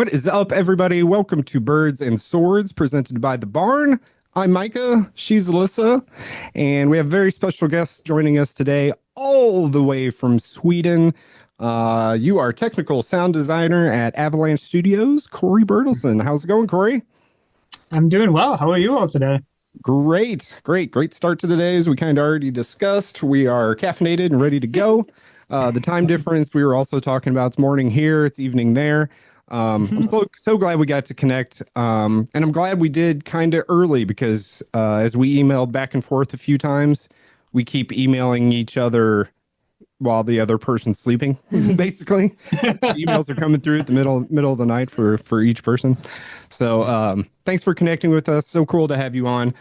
What is up, everybody? Welcome to Birds and Swords, presented by The Barn. I'm Micah, she's Alyssa, and we have very special guests joining us today, all the way from Sweden. You are technical sound designer at Avalanche Studios, Corey Bertelsen. How's it going, Corey? I'm doing well. How are you all today? Great start to the day. As we kind of already discussed, we are caffeinated and ready to go. The time difference we were also talking about, it's morning here, it's evening there. I'm so glad we got to connect. And I'm glad we did kind of early because as we emailed back and forth a few times, we keep emailing each other while the other person's sleeping, basically. Emails are coming through at the middle of the night for each person. So thanks for connecting with us. So cool to have you on.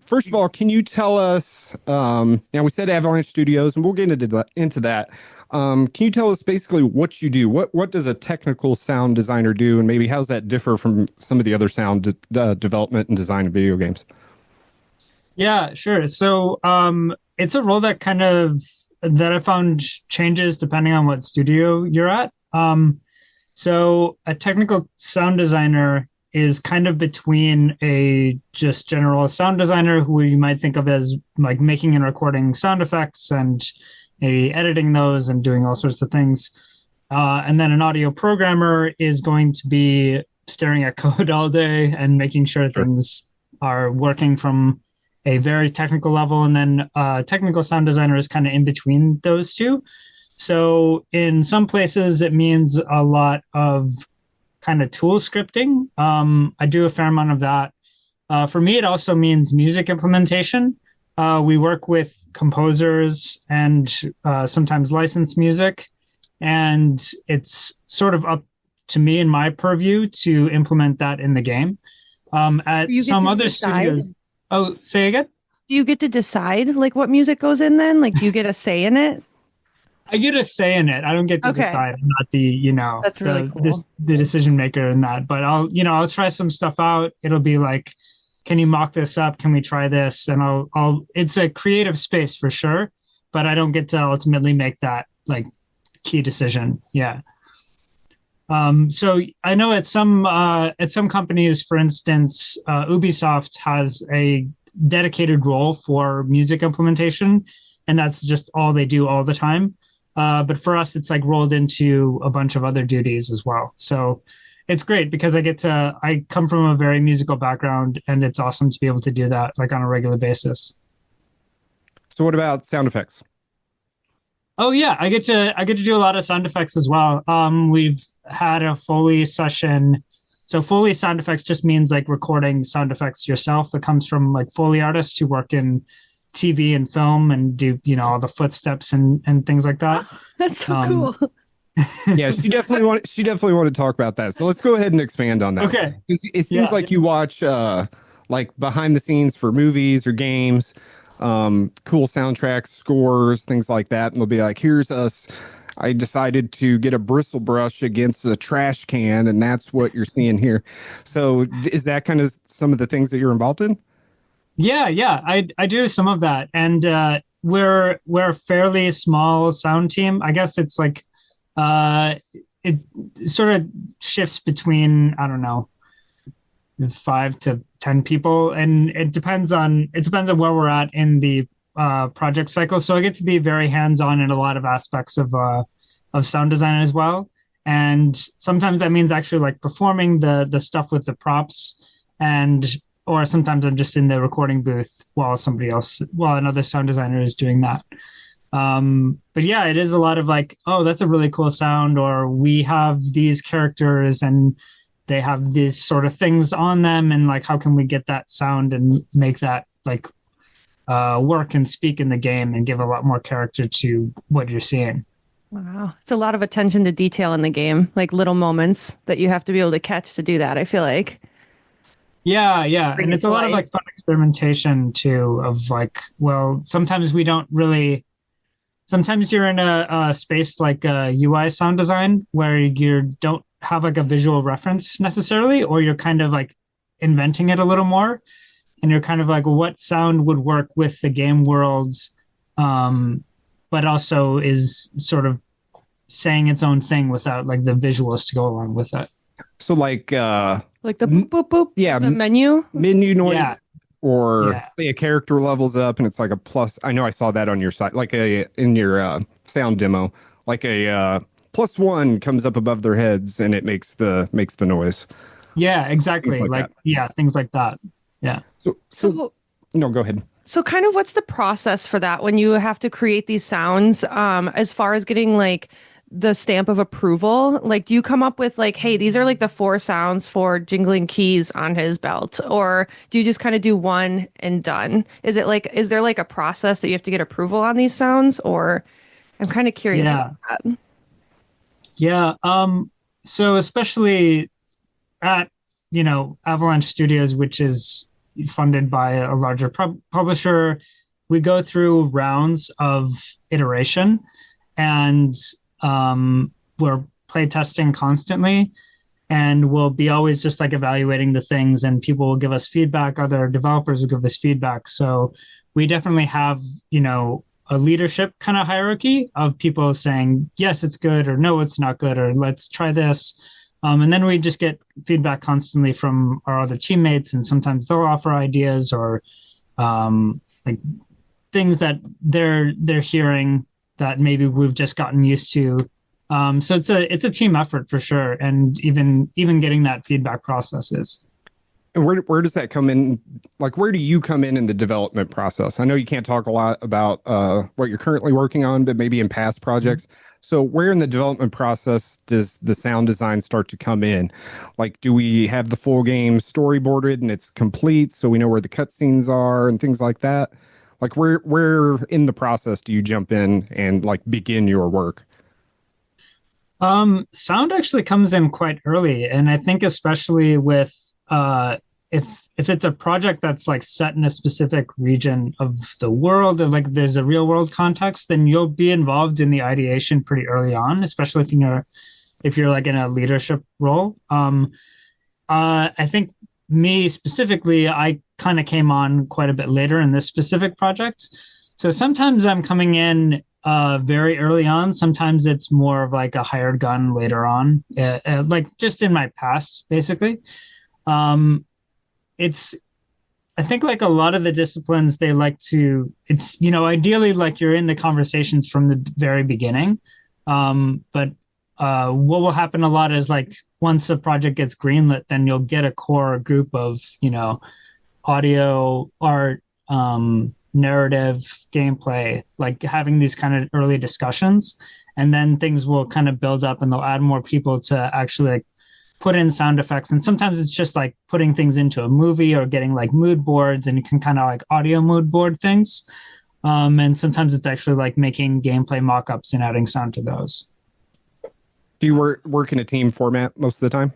First of all, can you tell us, we said Avalanche Studios, and we'll get into that. Can you tell us basically what you do? What does a technical sound designer do, and maybe how's that differ from some of the other sound development and design of video games? Yeah, sure. So it's a role that I found changes depending on what studio you're at. So a technical sound designer is kind of between a just general sound designer who you might think of as like making and recording sound effects and maybe editing those and doing all sorts of things. And then an audio programmer is going to be staring at code all day and making sure things are working from a very technical level. And then technical sound designer is kind of in between those two. So in some places, it means a lot of kind of tool scripting. I do a fair amount of that. For me, it also means music implementation. We work with composers and sometimes licensed music, and it's sort of up to me and my purview to implement that in the game. At some other studios, oh, say again? Do you get to decide like what music goes in then? Like, do you get a say in it? I get a say in it. I don't get to decide. I'm not That's really cool. the decision maker in that. But I'll try some stuff out. It'll be like, can you mock this up? Can we try this? And it's a creative space for sure, but I don't get to ultimately make that like key decision. Yeah. So I know at some companies, for instance, Ubisoft has a dedicated role for music implementation, and that's just all they do all the time. But for us, it's like rolled into a bunch of other duties as well. So it's great because I come from a very musical background, and it's awesome to be able to do that like on a regular basis. So what about sound effects? Oh yeah, I get to do a lot of sound effects as well. We've had a Foley session. So Foley sound effects just means like recording sound effects yourself. It comes from like Foley artists who work in TV and film and do, all the footsteps and things like that. Oh, that's so cool. Yeah, she definitely wanted to talk about that. So let's go ahead and expand on that. Okay. It seems like you watch like behind the scenes for movies or games, cool soundtracks, scores, things like that. And they'll be like, here's us. I decided to get a bristle brush against a trash can, and that's what you're seeing here. So is that kind of some of the things that you're involved in? Yeah, I do some of that, and we're a fairly small sound team. I guess it's like it sort of shifts between, I don't know, 5 to 10 people, and it depends on where we're at in the project cycle. So I get to be very hands-on in a lot of aspects of sound design as well. And sometimes that means actually like performing the stuff with the props, or sometimes I'm just in the recording booth while another sound designer is doing that. But yeah, it is a lot of like, oh, that's a really cool sound, or we have these characters and they have these sort of things on them, and like, how can we get that sound and make that like work and speak in the game and give a lot more character to what you're seeing. Wow. It's a lot of attention to detail in the game, like little moments that you have to be able to catch to do that, I feel like. Yeah. Bring And it it's to a lot of life. like fun experimentation too, of like, well, sometimes you're in a space like UI sound design where you don't have like a visual reference necessarily, or you're kind of like inventing it a little more. And you're kind of like, well, what sound would work with the game worlds, but also is sort of saying its own thing without like the visuals to go along with it. So Like the boop boop boop. yeah, The menu. menu noise, Yeah, or yeah, say a character levels up and it's like a plus. I know I saw that on your site, like in your sound demo, like a +1 comes up above their heads and it makes the noise. yeah, Things exactly. like Like, that. yeah, things like that. Yeah. So So no, go ahead. So kind of what's the process for that when you have to create these sounds, as far as getting like the stamp of approval? Like, do you come up with like, hey, these are like the four sounds for jingling keys on his belt? Or do you just kind of do one and done? Is there like a process that you have to get approval on these sounds? Or I'm kind of curious about Yeah. that. Yeah. So especially at, Avalanche Studios, which is funded by a larger publisher, we go through rounds of iteration, and we're play testing constantly, and we'll be always just like evaluating the things, and people will give us feedback, other developers will give us feedback. So we definitely have, a leadership kind of hierarchy of people saying yes it's good, or no it's not good, or let's try this. And then we just get feedback constantly from our other teammates, and sometimes they'll offer ideas, or like things that they're hearing that maybe we've just gotten used to. So it's a team effort for sure, and even getting that feedback process is. And where does that come in? Like, where do you come in the development process? I know you can't talk a lot about what you're currently working on, but maybe in past projects. So, where in the development process does the sound design start to come in? Like, do we have the full game storyboarded and it's complete, so we know where the cutscenes are and things like that? Like, where in the process do you jump in and like begin your work? Sound actually comes in quite early, and I think especially with if it's a project that's like set in a specific region of the world, and like there's a real world context, then you'll be involved in the ideation pretty early on, especially if you're like in a leadership role. I think me specifically, I kind of came on quite a bit later in this specific project. So sometimes I'm coming in very early on. Sometimes it's more of like a hired gun later on, like just in my past, basically. Um, it's I think like a lot of the disciplines they like to it's ideally like you're in the conversations from the very beginning. But what will happen a lot is like once a project gets greenlit, then you'll get a core group of audio, art, narrative, gameplay, like having these kind of early discussions, and then things will kind of build up, and they'll add more people to actually like put in sound effects. And sometimes it's just like putting things into a movie or getting like mood boards, and you can kind of like audio mood board things. And sometimes it's actually like making gameplay mock-ups and adding sound to those. Do you work in a team format most of the time?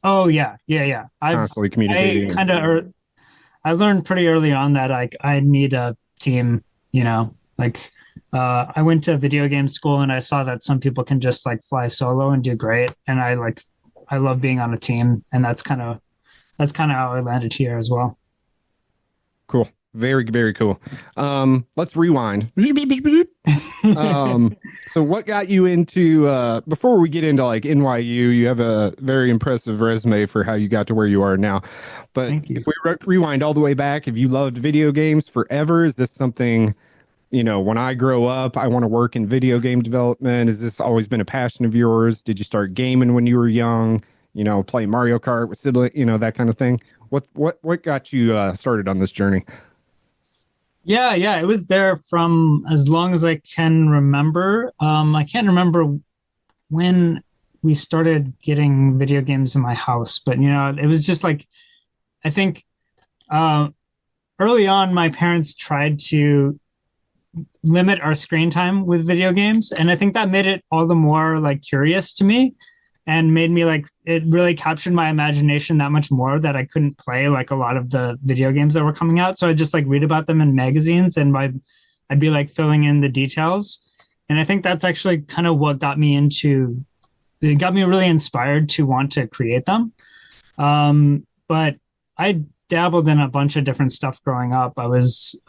Oh yeah, yeah, yeah. Constantly I communicating. kind of I learned pretty early on that I need a team. Like I went to video game school, and I saw that some people can just like fly solo and do great, and I love being on a team, and that's kind of how I landed here as well. Cool. Very, very cool. Let's rewind. Um, so what got you into before we get into like NYU, you have a very impressive resume for how you got to where you are now. But Thank you. if we rewind all the way back, have you loved video games forever? Is this something, when I grow up, I want to work in video game development? Has this always been a passion of yours? Did you start gaming when you were young? Playing Mario Kart with sibling, that kind of thing. What got you started on this journey? Yeah, yeah, it was there from as long as I can remember. I can't remember when we started getting video games in my house, but it was just like I think uh, early on, my parents tried to limit our screen time with video games, and I think that made it all the more like curious to me, and made me like it really captured my imagination that much more that I couldn't play like a lot of the video games that were coming out. So I just like read about them in magazines, and I'd be like filling in the details. And I think that's actually kind of what it got me really inspired to want to create them. But I dabbled in a bunch of different stuff growing up. I was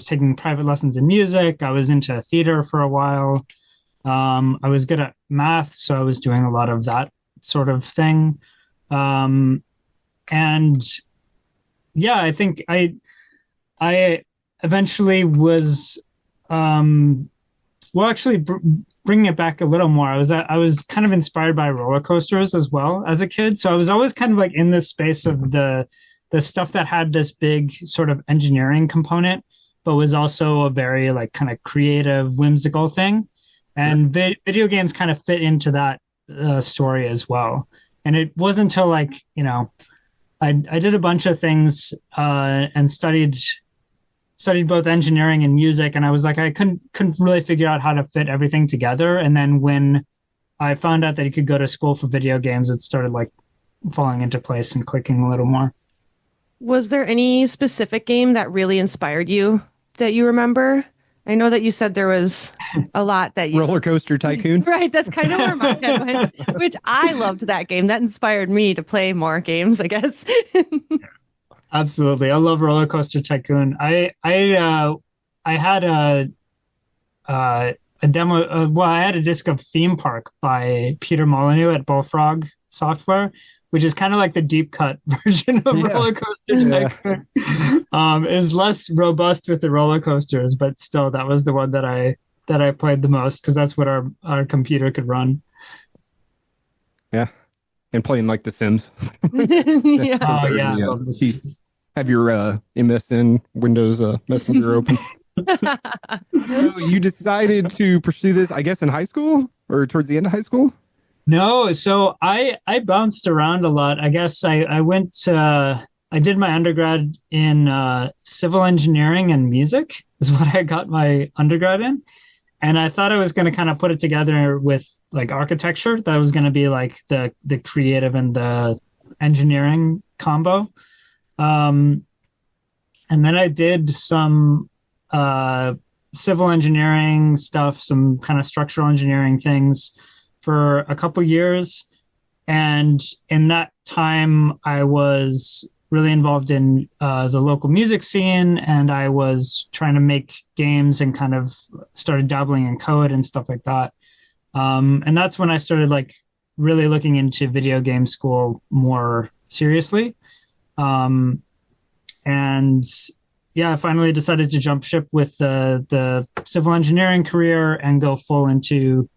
taking private lessons in music. I was into theater for a while. I was good at math, so I was doing a lot of that sort of thing. And yeah, I think I eventually was, well, actually, bringing it back a little more, I was kind of inspired by roller coasters as well as a kid. So I was always kind of like in this space of the stuff that had this big sort of engineering component, but was also a very like kind of creative, whimsical thing. And video games kind of fit into that story as well. And it wasn't until like, I did a bunch of things and studied both engineering and music, and I was like, I couldn't really figure out how to fit everything together. And then when I found out that you could go to school for video games, it started like falling into place and clicking a little more. Was there any specific game that really inspired you that you remember? I know that you said there was a lot that you... Roller Coaster Tycoon. Right, that's kind of where my head went, which I loved that game. That inspired me to play more games, I guess. Absolutely. I love Roller Coaster Tycoon. I had a demo, I had a disc of Theme Park by Peter Molyneux at Bullfrog Software, which is kind of like the deep cut version of Roller Coaster Tycoon. Is less robust with the roller coasters, but still that was the one that I played the most because that's what our computer could run. Yeah. And playing like The Sims. Yeah. Oh yeah, I love The Sims. Have your MSN Windows Messenger open. So you decided to pursue this, I guess, in high school or towards the end of high school? No, so I bounced around a lot. I guess I went I did my undergrad in civil engineering and music is what I got my undergrad in. And I thought I was going to kind of put it together with like architecture. That was going to be like the creative and the engineering combo. And then I did some civil engineering stuff, some kind of structural engineering things for a couple years. And in that time, I was really involved in the local music scene, and I was trying to make games and kind of started dabbling in code and stuff like that. And that's when I started like really looking into video game school more seriously. And yeah, I finally decided to jump ship with the civil engineering career and go full into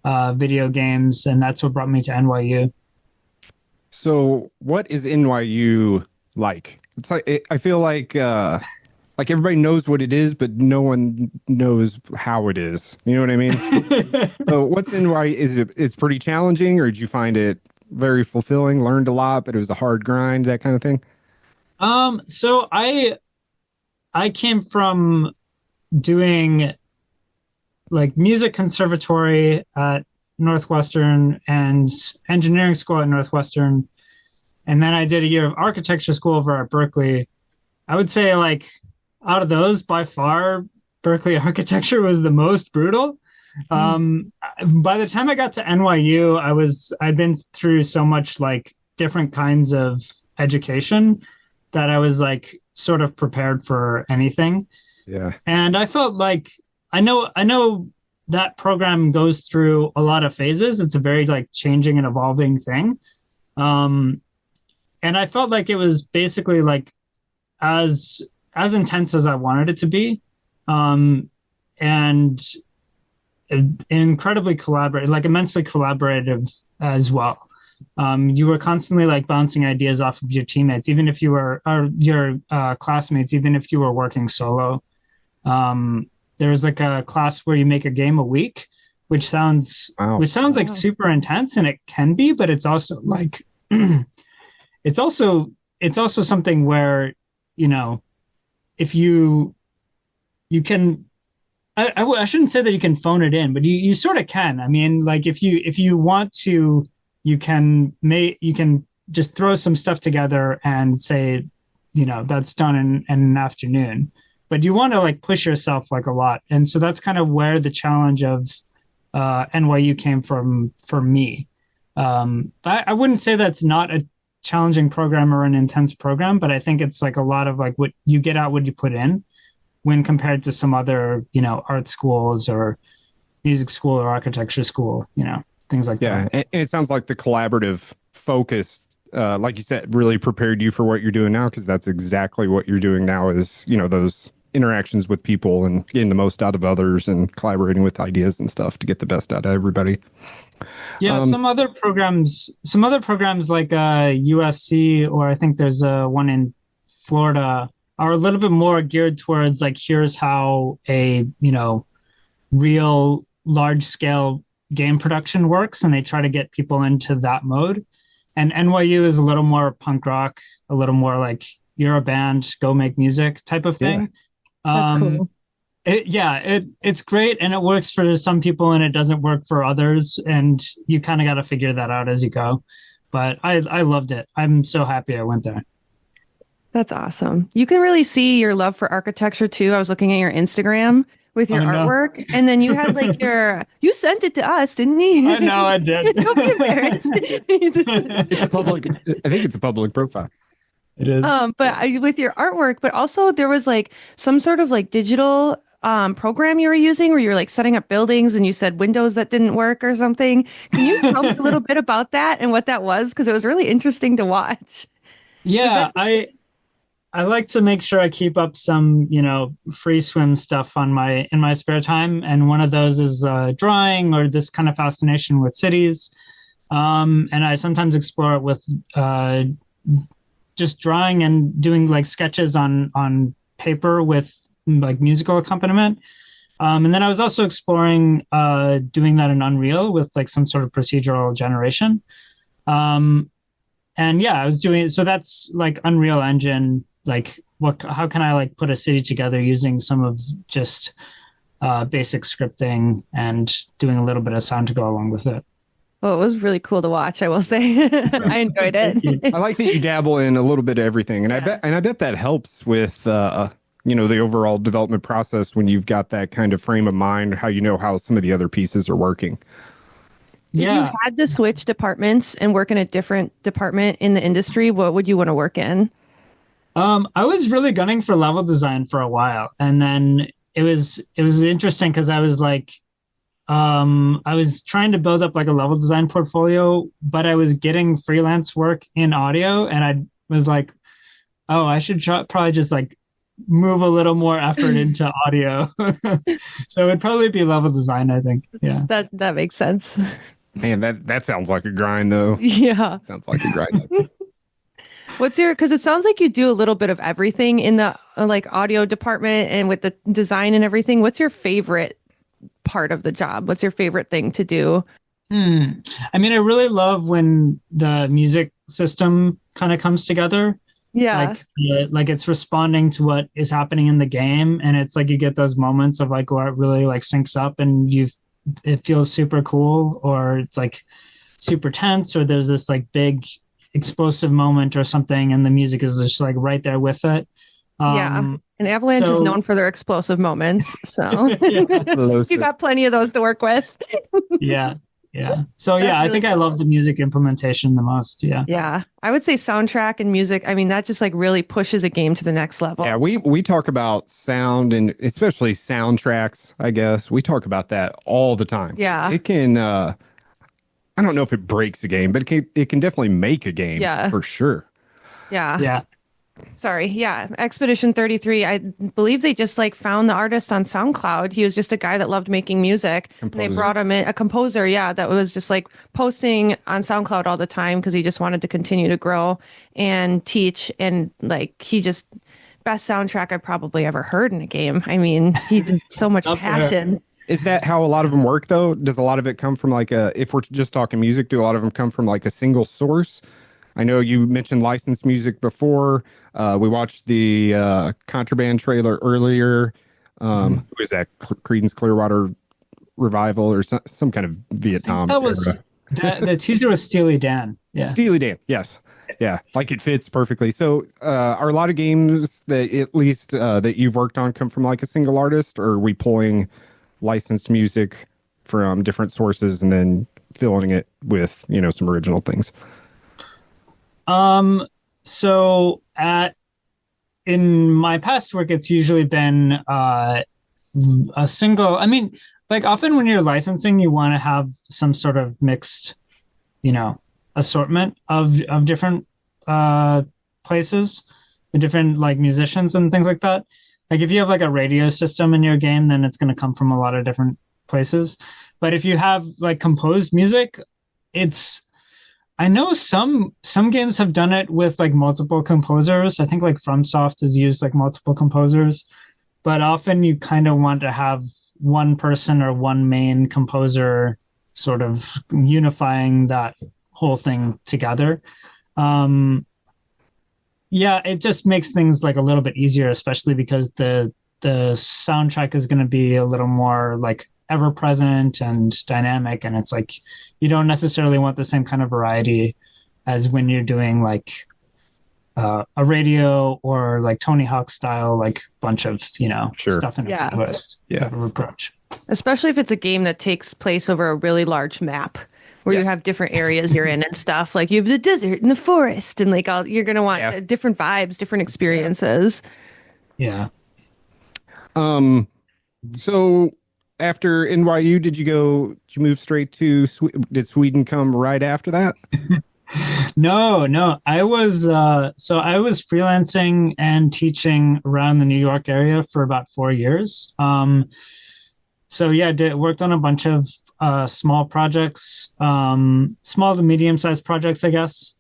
video games. And that's what brought me to NYU. So what is NYU like? It's like, I feel like everybody knows what it is, but no one knows how it is. You know what I mean? So what's NYU? It's pretty challenging, or did you find it very fulfilling, learned a lot, but it was a hard grind, that kind of thing? So I came from doing like music conservatory at Northwestern and engineering school at Northwestern. And then I did a year of architecture school over at Berkeley. I would say like out of those, by far, Berkeley architecture was the most brutal. By the time I got to NYU, I'd been through so much like different kinds of education that I was like sort of prepared for anything. Yeah. And I felt like I know that program goes through a lot of phases. It's a very like changing and evolving thing. And I felt like it was basically like as intense as I wanted it to be. And incredibly collaborative, like immensely collaborative as well. You were constantly like bouncing ideas off of your teammates, even if you were, or your classmates, even if you were working solo. There was like a class where you make a game a week, which sounds like super intense, and it can be, but it's also like, it's also something where, you know, if you can, I shouldn't say that you can phone it in, but you sort of can. I mean, like if you want to, you can just throw some stuff together and say, you know, that's done in an afternoon. But you want to like push yourself like a lot. And so that's kind of where the challenge of NYU came from for me. I wouldn't say that's not a challenging program or an intense program, but I think it's like a lot of like what you get out, what you put in, when compared to some other, you know, art schools or music school or architecture school, you know. things like Yeah, that. and it sounds like the collaborative focus, like you said, really prepared you for what you're doing now, because that's exactly what you're doing now is, those interactions with people and getting the most out of others and collaborating with ideas and stuff to get the best out of everybody. Yeah, some other programs like USC, or I think there's one in Florida, are a little bit more geared towards like, here's how a, real large scale game production works, and they try to get people into that mode. And NYU is a little more punk rock, a little more like, you're a band, go make music type of thing. That's cool. It's great, and it works for some people and it doesn't work for others, and you kind of got to figure that out as you go. But I loved it. I'm so happy I went there. That's awesome. You can really see your love for architecture too. I was looking at your Instagram with your artwork, and then you had like you sent it to us, didn't you? I know I did. Don't be embarrassed. It's a public. I think it's a public profile. It is. With your artwork, but also there was like some sort of like digital program you were using where you were like setting up buildings, and you said windows that didn't work or something. Can you tell me a little bit about that and what that was? Because it was really interesting to watch. Yeah, I like to make sure I keep up some, free swim stuff in my spare time. And one of those is drawing, or this kind of fascination with cities. And I sometimes explore it with just drawing and doing like sketches on paper with like musical accompaniment. And then I was also exploring doing that in Unreal with like some sort of procedural generation. And yeah, I was doing it. So that's like Unreal Engine. Like, how can I like put a city together using some of just basic scripting and doing a little bit of sound to go along with it. Well, it was really cool to watch, I will say. I enjoyed it. I like that you dabble in a little bit of everything, and I bet that helps with the overall development process when you've got that kind of frame of mind, how how some of the other pieces are working. If you had to switch departments and work in a different department in the industry, what would you want to work in? I was really gunning for level design for a while, and then it was interesting because I was like, I was trying to build up like a level design portfolio, but I was getting freelance work in audio, and I was like, oh, I should probably just like move a little more effort into audio. So it'd probably be level design, I think. Yeah, that makes sense. Man, that sounds like a grind, though. Yeah, sounds like a grind. Because it sounds like you do a little bit of everything in the like audio department and with the design and everything. What's your favorite part of the job? What's your favorite thing to do? I mean, I really love when the music system kind of comes together. Yeah. Like it's responding to what is happening in the game. And it's like, you get those moments of like, where it really like syncs up and it feels super cool, or it's like super tense, or there's this like big explosive moment or something, and the music is just like right there with it. And Avalanche is known for their explosive moments, so you got plenty of those to work with. yeah so yeah, I think I love the music implementation the most. Yeah, I would say soundtrack and music, I mean, that just like really pushes a game to the next level. Yeah, we talk about sound, and especially soundtracks, I guess we talk about that all the time. Yeah, it can I don't know if it breaks a game, but it can definitely make a game. Yeah, for sure. Yeah. Sorry. Yeah. Expedition 33. I believe they just like found the artist on SoundCloud. He was just a guy that loved making music. And they brought him in, a composer. Yeah. That was just like posting on SoundCloud all the time because he just wanted to continue to grow and teach. And like, best soundtrack I've probably ever heard in a game. I mean, he's just so much passion. Is that how a lot of them work, though? Does a lot of it come from like if we're just talking music, do a lot of them come from like a single source? I know you mentioned licensed music before. We watched the Contraband trailer earlier. Who is that? Creedence Clearwater Revival or some kind of Vietnam. That was the teaser was Steely Dan. Yeah, Steely Dan. Yes. Yeah, like it fits perfectly. So are a lot of games that at least that you've worked on come from like a single artist, or are we pulling licensed music from different sources and then filling it with, some original things? So in my past work, it's usually been a single. I mean, like often when you're licensing, you want to have some sort of mixed, assortment of different places and different like musicians and things like that. Like if you have like a radio system in your game, then it's going to come from a lot of different places. But if you have like composed music, I know some games have done it with like multiple composers. I think like FromSoft has used like multiple composers, but often you kind of want to have one person or one main composer sort of unifying that whole thing together. Yeah, it just makes things like a little bit easier, especially because the soundtrack is going to be a little more like ever present and dynamic, and it's like you don't necessarily want the same kind of variety as when you're doing like a radio or like Tony Hawk style, like bunch of stuff in a playlist. Type of approach. Especially if it's a game that takes place over a really large map where you have different areas you're in and stuff. Like you have the desert and the forest, and like you're gonna want different vibes, different experiences. Yeah. So after NYU, did you move straight to did Sweden come right after that? No. I was freelancing and teaching around the New York area for about 4 years. Worked on a bunch of small projects, small to medium sized projects, I guess.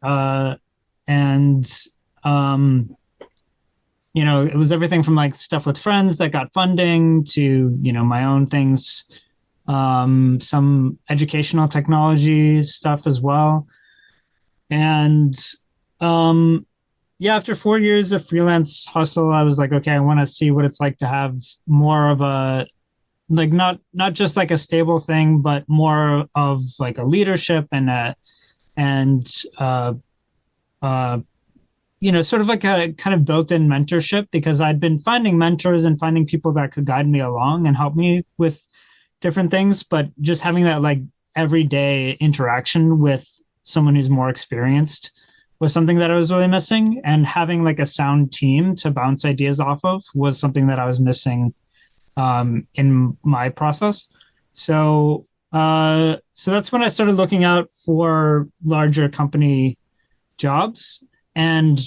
It was everything from like stuff with friends that got funding to, my own things, some educational technology stuff as well. And after 4 years of freelance hustle, I was like, okay, I want to see what it's like to have more of a, like, not just like a stable thing, but more of like a leadership sort of like a kind of built-in mentorship, because I'd been finding mentors and finding people that could guide me along and help me with different things. But just having that like everyday interaction with someone who's more experienced was something that I was really missing. And having like a sound team to bounce ideas off of was something that I was missing in my process. So that's when I started looking out for larger company jobs, and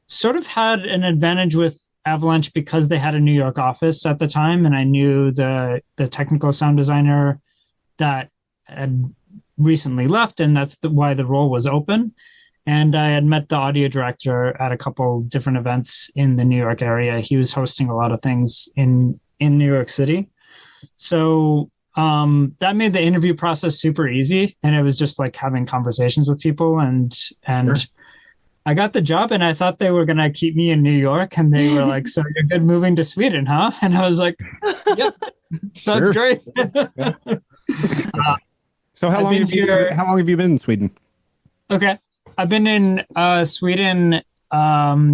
sort of had an advantage with Avalanche because they had a New York office at the time, and I knew the technical sound designer that had recently left, and that's why the role was open. And I had met the audio director at a couple different events in the New York area. He was hosting a lot of things in New York City. So that made the interview process super easy, and it was just like having conversations with people, and Sure. I got the job, and I thought they were going to keep me in New York, and they were like, so you're good moving to Sweden, huh? And I was like, yep, sounds great. So how long have you been in Sweden? Okay. I've been in Sweden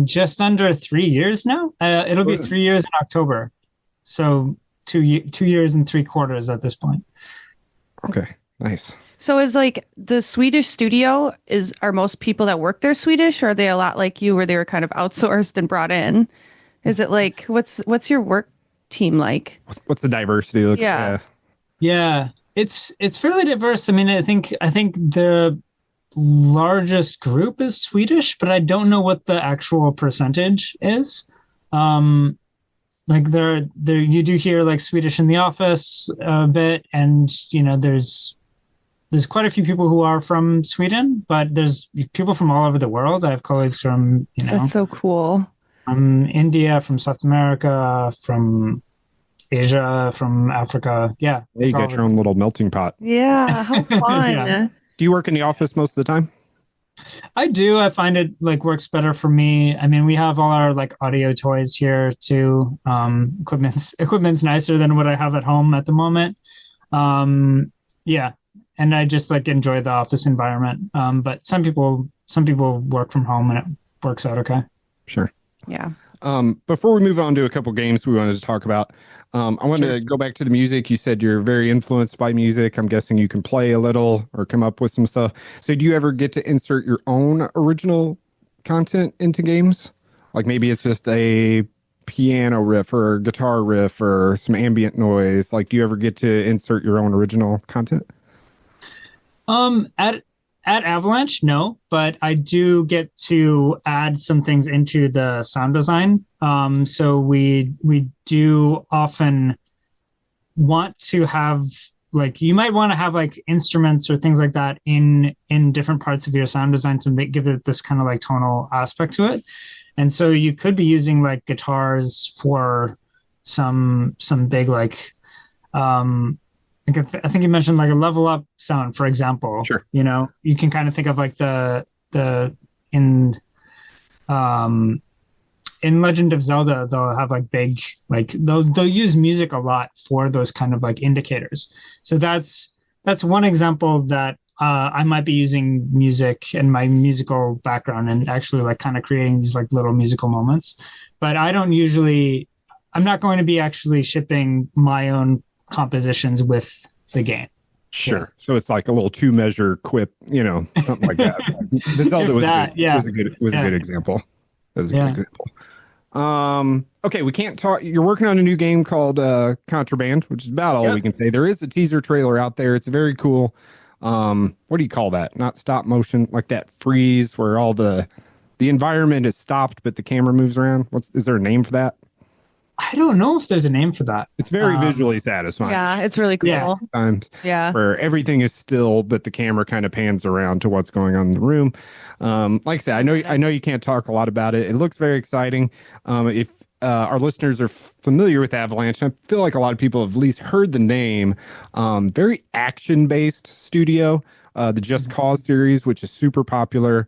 just under 3 years now. It'll be 3 years in October. So 2 years and 3/4 at this point. Okay, nice. So is like the Swedish studio, are most people that work there Swedish, or are they a lot like you where they were kind of outsourced and brought in? Is it like, what's your work team like? What's the diversity look? Yeah. It's fairly diverse. I mean, I think the largest group is Swedish, but I don't know what the actual percentage is. Like there you do hear like Swedish in the office a bit, and there's quite a few people who are from Sweden, but there's people from all over the world. I have colleagues from That's so cool. From India, from South America, from Asia, from Africa. Yeah, you got your own little melting pot. Yeah, how fun. Yeah. Do you work in the office most of the time? I do. I find it like works better for me. I mean, we have all our like audio toys here too. Equipment's nicer than what I have at home at the moment. Yeah, and I just like enjoy the office environment. But some people work from home, and it works out okay. Sure. Yeah. Before we move on to a couple games we wanted to talk about, I wanted to go back to the music. You said you're very influenced by music. I'm guessing you can play a little or come up with some stuff. So do you ever get to insert your own original content into games? Like maybe it's just a piano riff or guitar riff or some ambient noise? Like, do you ever get to insert your own original content? At Avalanche, no, but I do get to add some things into the sound design. So we do often want to have, like, you might want to have like instruments or things like that in different parts of your sound design to give it this kind of like tonal aspect to it. And so you could be using like guitars for some big like I think you mentioned like a level up sound, for example. Sure. You know, you can kind of think of like in Legend of Zelda, they'll have like big, like they'll use music a lot for those kind of like indicators. So that's one example that I might be using music and my musical background and actually like kind of creating these like little musical moments. But I'm not going to be actually shipping my own compositions with the game. Sure. Yeah. So it's like a little 2-measure quip, something like that. The Zelda was a good example. That was a good example. Okay, we can't talk. You're working on a new game called Contraband, which is about all we can say. There is a teaser trailer out there. It's very cool. What do you call that? Not stop motion, like that freeze where all the environment is stopped, but the camera moves around. Is there a name for that? I don't know if there's a name for that. It's very visually satisfying. Yeah, it's really cool. Yeah. Times where everything is still, but the camera kind of pans around to what's going on in the room. Like I said, I know you can't talk a lot about it. It looks very exciting. If our listeners are familiar with Avalanche, I feel like a lot of people have at least heard the name. Very action-based studio. The Just Cause series, which is super popular.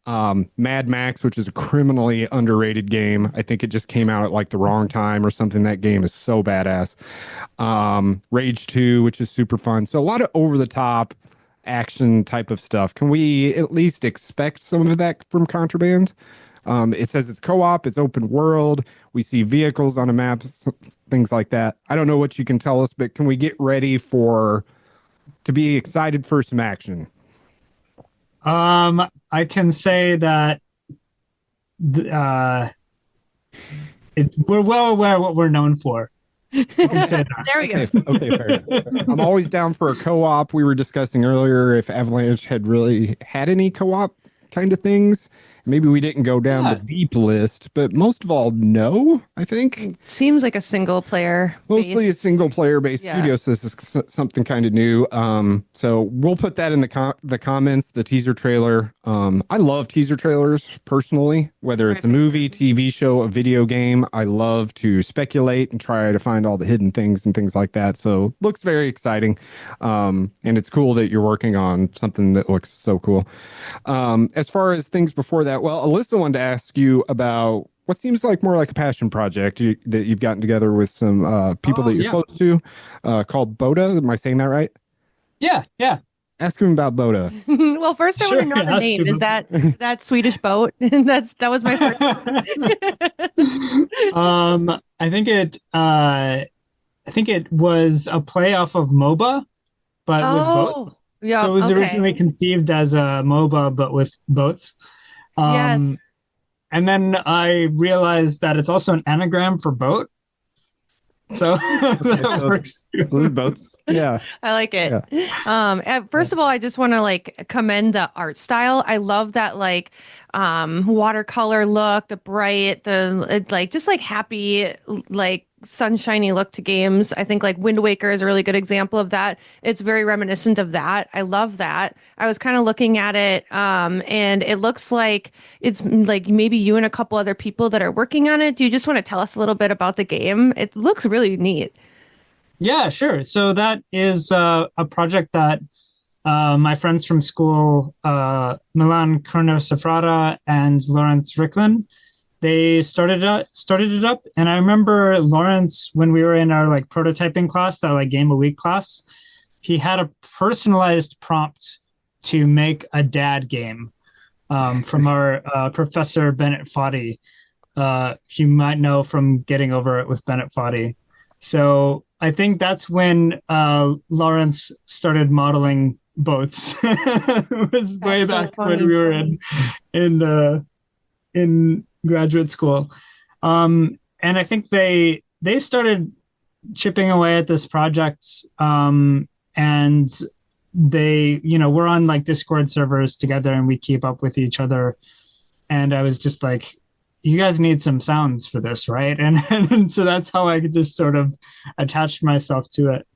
Mad Max, which is a criminally underrated game. I think it just came out at like the wrong time or something. That game is so badass. Rage 2, which is super fun. So a lot of over-the-top action type of stuff. Can we at least expect some of that from Contraband? It says it's co-op, it's open world. We see vehicles on a map, things like that. I don't know what you can tell us, but can we get ready to be excited for some action? I can say that we're well aware of what we're known for. I can say that. There we go. Okay, fair enough. I'm always down for a co-op. We were discussing earlier if Avalanche had really had any co-op kind of things. Maybe we didn't go down the deep list, but most of all, no, I think. Seems like a single player. Mostly a single player based studio, so this is something kind of new. So we'll put that in the comments, the teaser trailer. I love teaser trailers personally, whether it's a movie, TV show, a video game. I love to speculate and try to find all the hidden things and things like that. So looks very exciting. And it's cool that you're working on something that looks so cool. As far as things before that, well, Alyssa wanted to ask you about what seems like more like a passion project that you've gotten together with some people that you're close to, called Boda. Am I saying that right? Yeah. Ask him about Boda. Well, first I want to know the name. Is that Swedish boat? That was my first. I think it was a play off of MOBA, but with boats. Yeah. So it was originally conceived as a MOBA, but with boats. Yes. And then I realized that it's also an anagram for boat. So that works too. Boats. Yeah. I like it. Yeah. First of all, I just want to like commend the art style. I love that like watercolor look, the bright, just like happy, like sunshiny look to games. I think like Wind Waker is a really good example of that. It's very reminiscent of that. I love that. I was kind of looking at it and it looks like it's like maybe you and a couple other people that are working on it. Do you just want to tell us a little bit about the game? It looks really neat. Yeah, sure. So that is a project that my friends from school, Milan Kerner-Safrada and Lawrence Ricklin, they started it up. And I remember Lawrence, when we were in our like prototyping class, that like game a week class, he had a personalized prompt to make a dad game from our professor Bennett Foddy. You might know from Getting Over It with Bennett Foddy. So I think that's when Lawrence started modeling boats. It was way back when we were in graduate school. And I think they started chipping away at this project, and they, we're on like Discord servers together, and we keep up with each other. And I was just like, you guys need some sounds for this, right? And so that's how I just sort of attached myself to it.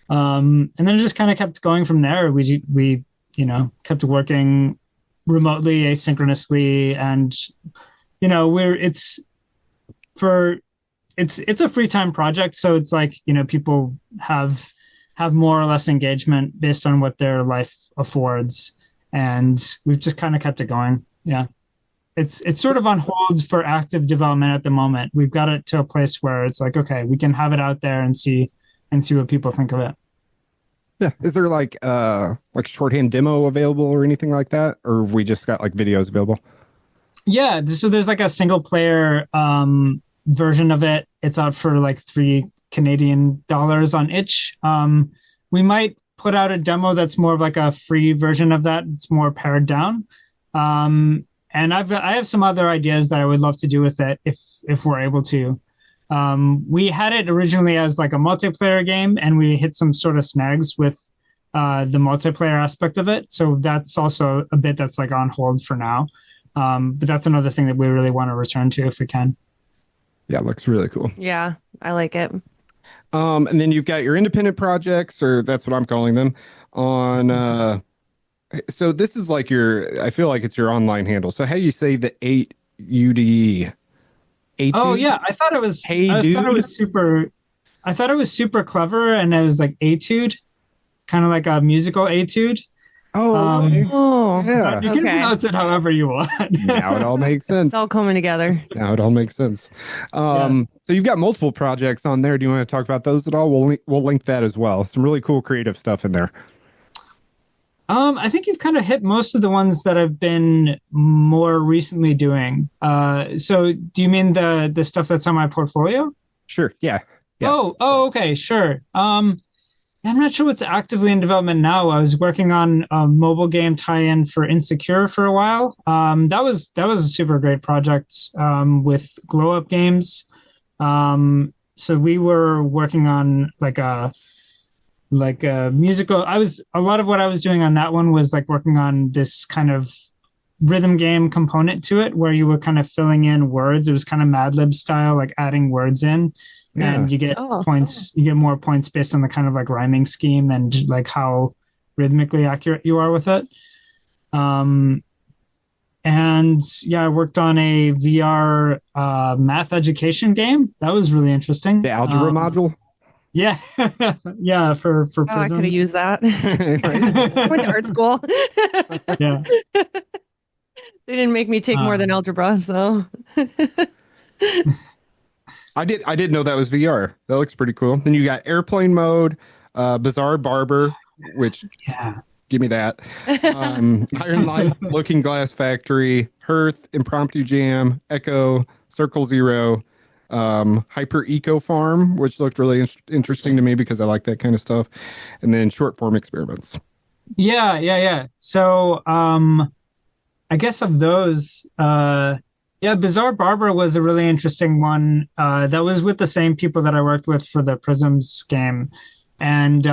And then it just kind of kept going from there. We kept working remotely, asynchronously, and it's a free time project, so it's like, people have more or less engagement based on what their life affords, and we've just kind of kept it going. Yeah. It's sort of on hold for active development at the moment. We've got it to a place where it's like, okay, we can have it out there and see what people think of it. Yeah. Is there like shorthand demo available or anything like that? Or have we just got like videos available? Yeah, so there's like a single player version of it. It's out for like $3 on itch. We might put out a demo that's more of like a free version of that. It's more pared down. And I have some other ideas that I would love to do with it if we're able to. We had it originally as like a multiplayer game, and we hit some sort of snags with the multiplayer aspect of it. So that's also a bit that's like on hold for now. But that's another thing that we really want to return to if we can. Yeah, it looks really cool. Yeah, I like it. And then you've got your independent projects, or that's what I'm calling them, on so this is like I feel like it's your online handle. So how do you say the 8UDE? Oh yeah, I thought it was super clever, and it was like etude, kind of like a musical etude. Oh, yeah. You can pronounce it however you want. Now it all makes sense. It's all coming together. Now it all makes sense. So you've got multiple projects on there. Do you want to talk about those at all? We'll link that as well. Some really cool creative stuff in there. I think you've kind of hit most of the ones that I've been more recently doing. So do you mean the stuff that's on my portfolio? Sure. Yeah. Oh, okay, sure. I'm not sure what's actively in development now. I was working on a mobile game tie-in for Insecure for a while. That was a super great project with Glow Up Games. So we were working on like a musical. A lot of what I was doing on that one was like working on this kind of rhythm game component to it, where you were kind of filling in words. It was kind of Mad Lib style, like adding words in. Yeah. And you get points. You get more points based on the kind of like rhyming scheme and like how rhythmically accurate you are with it. And yeah, I worked on a VR math education game. That was really interesting. The algebra module. Yeah, yeah. For prisms. I could have used that. I went to art school. Yeah. They didn't make me take more than algebra, so. I didn't know that was VR. That looks pretty cool. Then you got airplane mode, Bizarre Barber, which give me that. Iron Lights, Looking Glass Factory, Hearth, Impromptu Jam, Echo, Circle Zero, Hyper Eco Farm, which looked really interesting to me because I like that kind of stuff, and then short form experiments. Yeah. So I guess of those, Bizarre Barber was a really interesting one. That was with the same people that I worked with for the Prisms game. And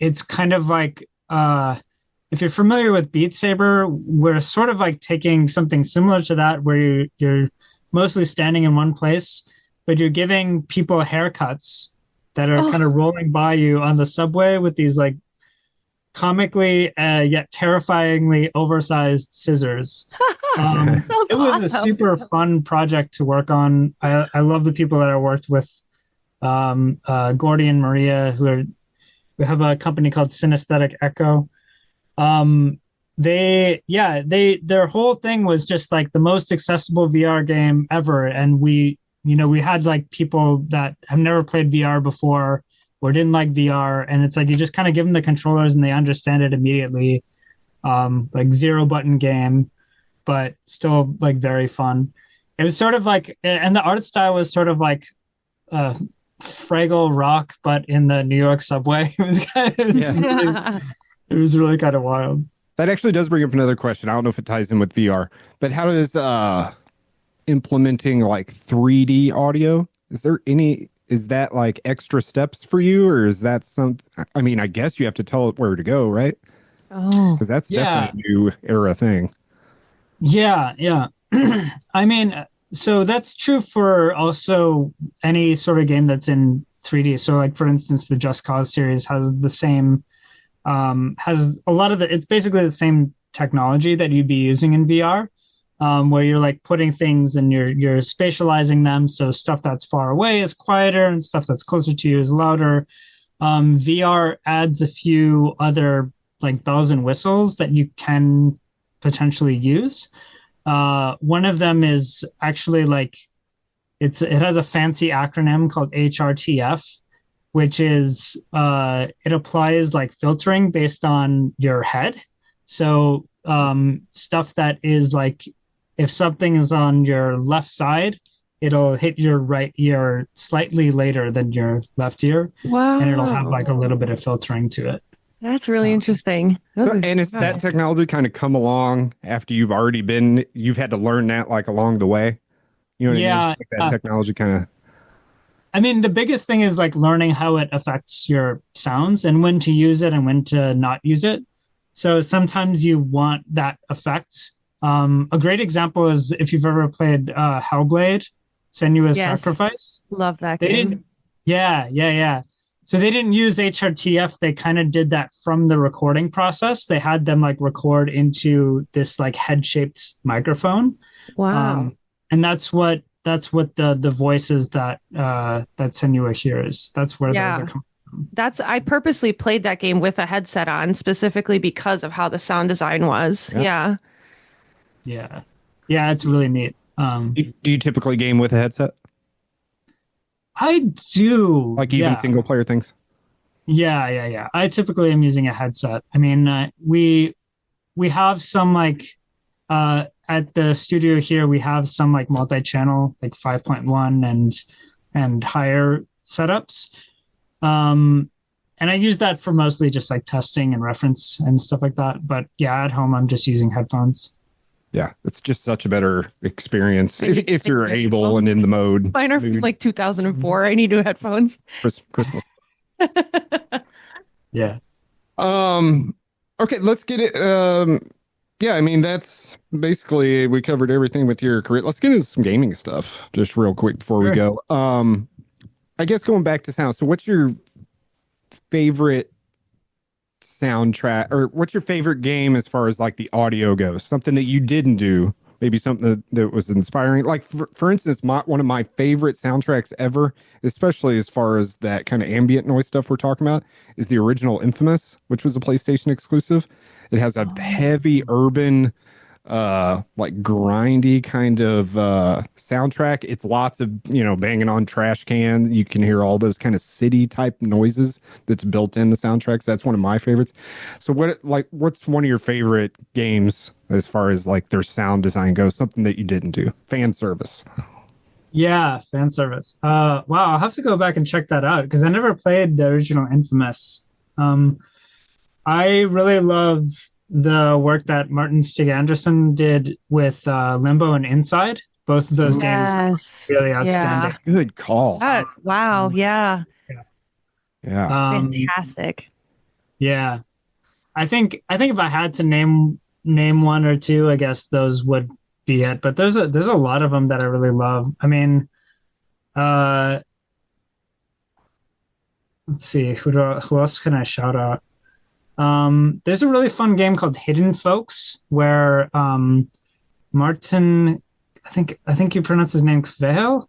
it's kind of like, if you're familiar with Beat Saber, we're sort of like taking something similar to that, where you're mostly standing in one place, but you're giving people haircuts that are kind of rolling by you on the subway with these like comically yet terrifyingly oversized scissors. It was a super fun project to work on. I love the people that I worked with. Gordy and Maria, we have a company called Synesthetic Echo. Their whole thing was just like the most accessible VR game ever. And we had like people that have never played VR before or didn't like VR. And it's like, you just kind of give them the controllers and they understand it immediately. Like 0-button game, but still like very fun. It was sort of like, and the art style was sort of like Fraggle Rock, but in the New York subway. It was really kind of wild. That actually does bring up another question. I don't know if it ties in with VR, but how does implementing like 3D audio? Is that like extra steps for you, or is that I mean, I guess you have to tell it where to go, right? Oh, Because that's Yeah, definitely a new era thing. yeah. I mean, so that's true for also any sort of game that's in 3D. So, like for instance, the Just Cause series has the same, has a lot of it's basically the same technology that you'd be using in VR, where you're like putting things and you're spatializing them. So stuff that's far away is quieter, and stuff that's closer to you is louder. VR adds a few other like bells and whistles that you can potentially use. One of them is actually like it has a fancy acronym called HRTF, which is it applies like filtering based on your head. So stuff that is like if something is on your left side, it'll hit your right ear slightly later than your left ear, and it'll have wow. like a little bit of filtering to it. That's really interesting. And it's that technology kind of come along after you've had to learn that like along the way. You know what I mean? Yeah, Like that technology kind of. I mean, the biggest thing is like learning how it affects your sounds and when to use it and when to not use it. So sometimes you want that effect. A great example is if you've ever played Hellblade, Senua's Yes. Sacrifice. Love that They game. didn't, yeah. So they didn't use HRTF. They kind of did that from the recording process. They had them like record into this like head-shaped microphone. Wow. And that's what the voices that Senua hears. That's where those Yeah. are coming from. I purposely played that game with a headset on specifically because of how the sound design was. Yeah. Yeah. Yeah, it's really neat. Do you typically game with a headset? I do. Like even Yeah. single player things? Yeah. I typically am using a headset. I mean, we have some like at the studio here we have some like multi-channel like 5.1 and higher setups. And I use that for mostly just like testing and reference and stuff like that. But yeah, at home I'm just using headphones. Yeah, it's just such a better experience I need to if you're think able of- and in the mode. Mine are from like 2004. I need new headphones. Christmas. Yeah. Okay, let's get it. Yeah, I mean that's basically we covered everything with your career. Let's get into some gaming stuff just real quick before we Sure. go. I guess going back to sound. So what's your favorite soundtrack or what's your favorite game as far as like the audio goes? Something that you didn't do, maybe something that was inspiring. Like for instance, one of my favorite soundtracks ever, especially as far as that kind of ambient noise stuff we're talking about, is the original Infamous, which was a PlayStation exclusive. It has a heavy urban like grindy kind of soundtrack. It's lots of banging on trash can. You can hear all those kind of city type noises that's built in the soundtracks. That's one of my favorites. So what's one of your favorite games as far as like their sound design goes? Something that you didn't do. Fan service. Yeah, fan service. Wow, I'll have to go back and check that out because I never played the original Infamous. I really love the work that Martin Stig Anderson did with Limbo and Inside. Both of those games Yes. are really outstanding. Good call. Wow. Yeah. Yeah. Fantastic. Yeah, I think if I had to name one or two, I guess those would be it. But there's a lot of them that I really love. I mean, let's see, who else can I shout out? There's a really fun game called Hidden Folks where Martin, I think you pronounce his name Kveil.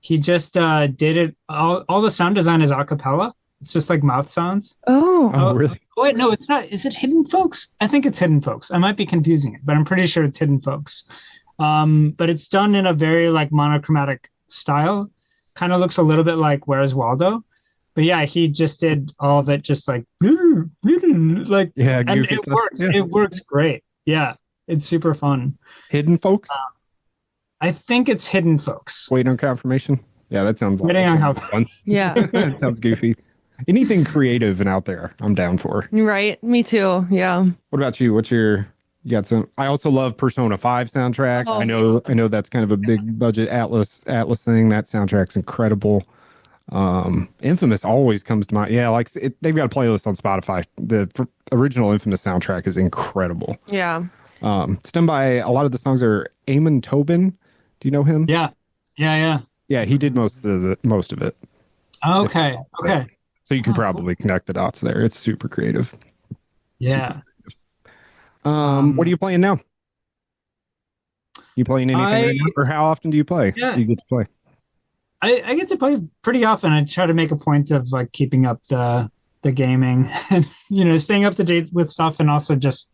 He just did it. All the sound design is a cappella. It's just like mouth sounds. Oh, really? Wait, no, it's not. Is it Hidden Folks? I think it's Hidden Folks. I might be confusing it, but I'm pretty sure it's Hidden Folks. But it's done in a very like monochromatic style. Kind of looks a little bit like Where's Waldo. But yeah, he just did all of it just like like Yeah, and goofy it stuff. works. Yeah. It works great. Yeah, it's super fun. Hidden Folks? I think it's Hidden Folks. Waiting on confirmation. Yeah, that sounds Waiting on how fun. Yeah. That sounds goofy. Anything creative and out there, I'm down for. Right. Me too. Yeah. What about you? What's your You got some. I also love Persona 5 soundtrack. Oh, I know that's kind of a big budget Atlas thing. That soundtrack's incredible. Infamous always comes to mind. Yeah, they've got a playlist on Spotify. The original Infamous soundtrack is incredible. Yeah. It's done by a lot of the songs are Eamon Tobin. Do you know him? Yeah. Yeah, he did most of it. Okay. So you can probably connect the dots there. It's super creative. Yeah. What are you playing now? You playing anything right now? Or how often do you play? Yeah. Do you get to play? I get to play pretty often. I try to make a point of like keeping up the gaming and staying up to date with stuff, and also just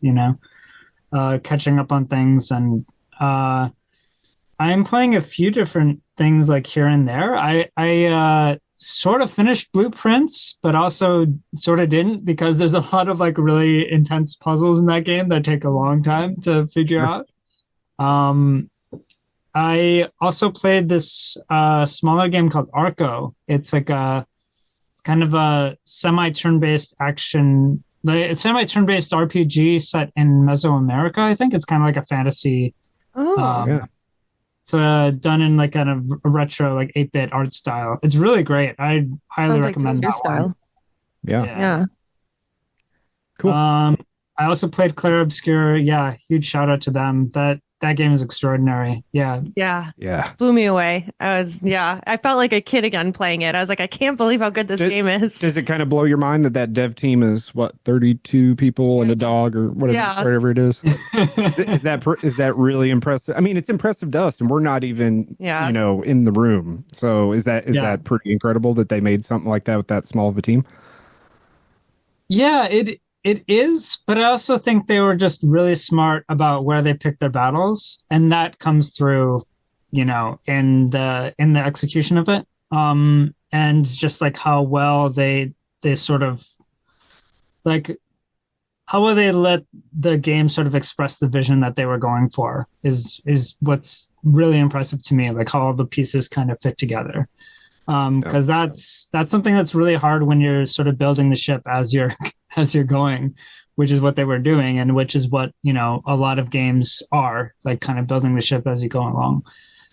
catching up on things. And I'm playing a few different things like here and there. I sort of finished Blueprints, but also sort of didn't, because there's a lot of like really intense puzzles in that game that take a long time to figure out. I also played this smaller game called Arco. It's like it's kind of a semi-turn-based action, semi-turn-based RPG set in Mesoamerica. I think it's kind of like a fantasy. Yeah. It's done in like kind of a retro, like 8-bit art style. It's really great. I highly recommend that one. Yeah. Cool. I also played Clair Obscur. Yeah, huge shout out to them. That game is extraordinary. Yeah. Blew me away. I felt like a kid again playing it. I was like, I can't believe how good this game is. Does it kind of blow your mind that dev team is 32 people and a dog or whatever it is? Is that really impressive? I mean, it's impressive to us, and we're not even in the room. So is that pretty incredible that they made something like that with that small of a team? Yeah, it is, but I also think they were just really smart about where they picked their battles, and that comes through, in the execution of it. And just like how well they sort of like how well they let the game sort of express the vision that they were going for is what's really impressive to me, like how all the pieces kind of fit together. Because that's something that's really hard when you're sort of building the ship as you're going, which is what they were doing, and which is what a lot of games are, like kind of building the ship as you go along.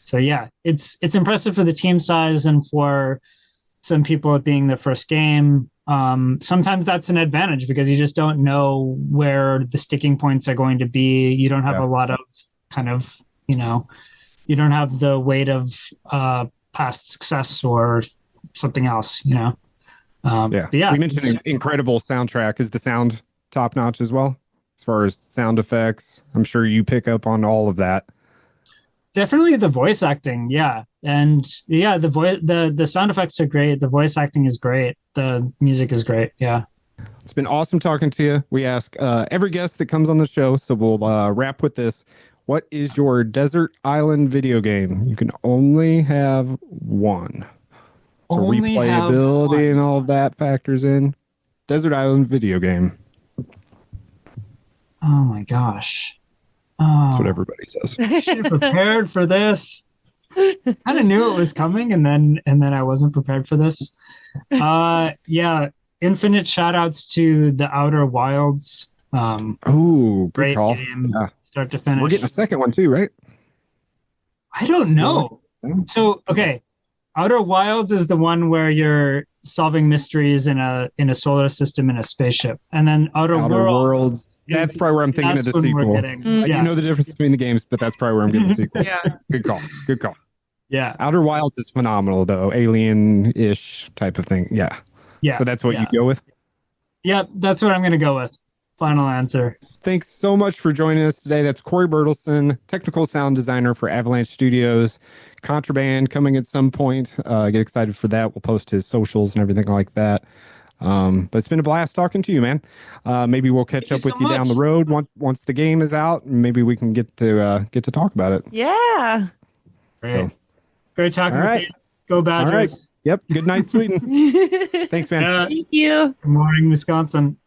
So yeah, it's impressive for the team size and for some people it being their first game. Sometimes that's an advantage because you just don't know where the sticking points are going to be. You don't have a lot of kind of you don't have the weight of past success or something else, we mentioned an incredible soundtrack. Is the sound top notch as well as far as sound effects? I'm sure you pick up on all of that. Definitely the voice acting, and the sound effects are great. The voice acting is great. The music is great. It's been awesome talking to you. We ask every guest that comes on the show, so we'll wrap with this. What is your desert island video game? You can only have one. So replayability and all of that factors in. Desert island video game. Oh my gosh. That's what everybody says. I should have prepared for this. Kind of knew it was coming, and then I wasn't prepared for this. Infinite shout outs to The Outer Wilds. Good call. Game, start to finish. We're getting a second one too, right? I don't know. So, okay. Outer Wilds is the one where you're solving mysteries in a solar system in a spaceship. And then Outer Worlds. That's probably where I'm thinking of the sequel. You know the difference between the games, but that's probably where I'm getting the sequel. Good call. Yeah. Outer Wilds is phenomenal though. Alien-ish type of thing. Yeah. So that's what you go with? Yep, that's what I'm going to go with. Final answer. Thanks so much for joining us today. That's Corey Bertelsen, technical sound designer for Avalanche Studios. Contraband coming at some point. Get excited for that. We'll post his socials and everything like that. But it's been a blast talking to you, man. Maybe we'll catch up with you down the road once the game is out, and maybe we can get to talk about it. Yeah. Great talking with you. Go Badgers. All right. Yep. Good night, Sweden. Thanks, man. Thank you. Good morning, Wisconsin.